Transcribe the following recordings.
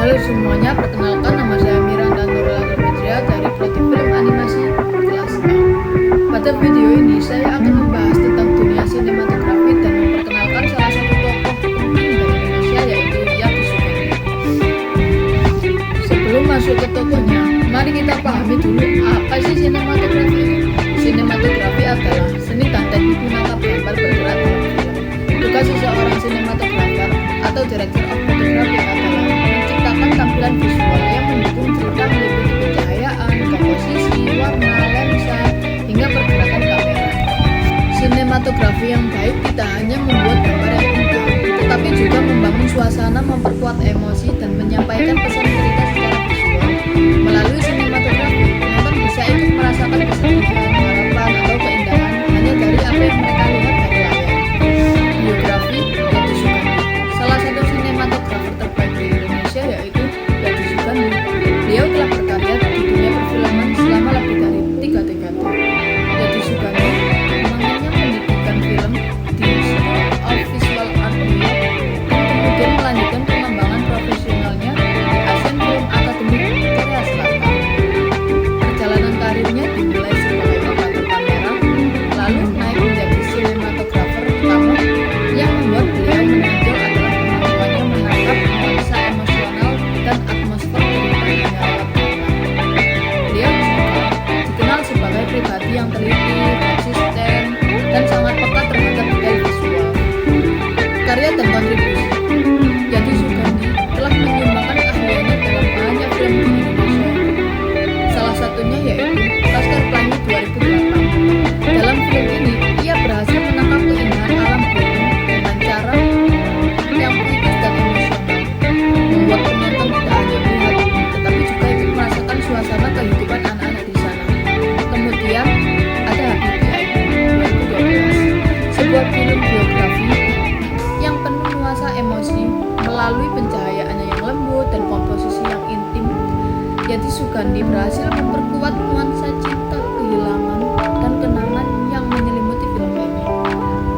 Halo semuanya, perkenalkan nama saya Miranda Nurul Fitria dari Prodi Film Animasi kelas A. Pada video ini saya akan membahas tentang dunia sinematografi dan memperkenalkan salah satu tokoh penting dari Indonesia, yaitu Yati Sugandi. Sebelum masuk ke tokohnya, mari kita pahami dulu apa sih sinematografi. Sinematografi adalah seni dan teknik menangkap gambar bergerak dalam film. Tugas seseorang sinematografer atau director of photography adalah menciptakan tampilan visual yang mendukung cerita meliputi pencahayaan, komposisi, warna, lensa, hingga pergerakan kamera. Sinematografi yang baik tidak hanya membuat gambar yang indah, tetapi juga membangun suasana, memperkuat emosi, dan menyampaikan pesan cerita secara visual. Melalui sinematografi, penonton bisa ikut merasakan kesedihan, harapan, atau keindahan hanya dari apa yang mereka lihat dari layar. Biografi Yati Sugandi. Salah satu sinematografer terbaik di Indonesia yaitu Yati Sugandi. Beliau telah berkarya di dunia perfilman selama lebih dari 3 dekade. Yati Sugandi mengenyam pendidikan film di School of Visual Art New York dan kemudian melanjutkan pengembangan profesionalnya di Asian Film Academy Korea Selatan. Perjalanan karirnya dimulai sebagai operator kamera, lalu naik menjadi sinematografer utama. Yang membuat beliau menonjol adalah kemampuannya menangkap nuansa emosional dan atmosfer cerita yang lewat kamera. Beliau juga dikenal sebagai pribadi yang teliti, konsisten, dan sangat peka terhadap detail visual. Karya dan kontribusi Yati Sugandi telah menyumbangkan keahliannya dalam banyak film di Indonesia. Salah satunya yaitu Laskar Pelangi 2008. Dalam film ini, ia berhasil menangkap keindahan alam Bandung dengan cara yang puitis dan emosional, membuat penonton tidak hanya melihat, tetapi juga ikut merasakan suasana kehidupan anak-anak di sana. Kemudian ada Habibie Ainun 2012, sebuah film biografi yang penuh nuansa emosi melalui pencahayaannya yang lembut dan komposisi yang intim. Yati Sugandi berhasil memperkuat nuansa cinta, kehilangan, dan kenangan yang menyelimuti film ini.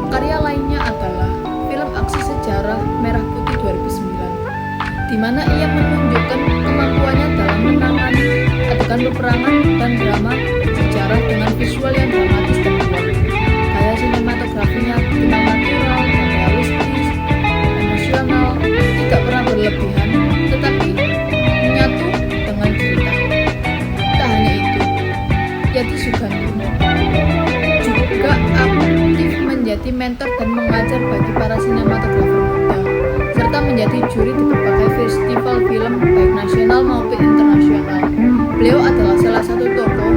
Karya lainnya adalah film aksi sejarah Merah Putih 2009, di mana ia menunjukkan kemampuannya dalam menangani adegan peperangan dan drama sejarah dengan visual yang dramatis dan kuat. Gaya sinematografinya dikenal natural dan realistis, emosional, tidak pernah berlebihan, tetapi menyatu dengan cerita. Tak hanya itu, Yati Sugandi juga aktif menjadi mentor dan mengajar bagi para sinematografer muda, serta menjadi juri di berbagai festival film baik nasional maupun internasional. Beliau adalah salah satu tokoh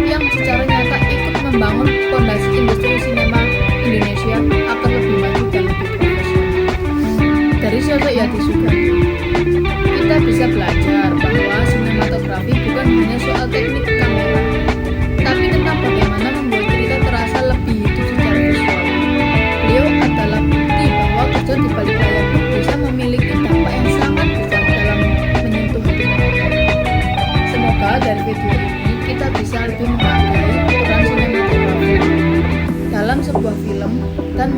yang secara nyata ikut membangun fondasi industri sinema Indonesia agar lebih maju dan lebih profesional. Dari sosok Yati Sugandi, kita bisa belajar bahwa sinematografi bukan hanya soal teknik kamera, tapi tentang bagaimana membuat cerita terasa lebih hidup secara visual. Beliau adalah bukti bahwa kerja di balik layar bisa memiliki dampak yang sangat besar dalam menyentuh hati penonton. Semoga dari video ini kita bisa lebih menghargai peran sinematografi dalam sebuah film dan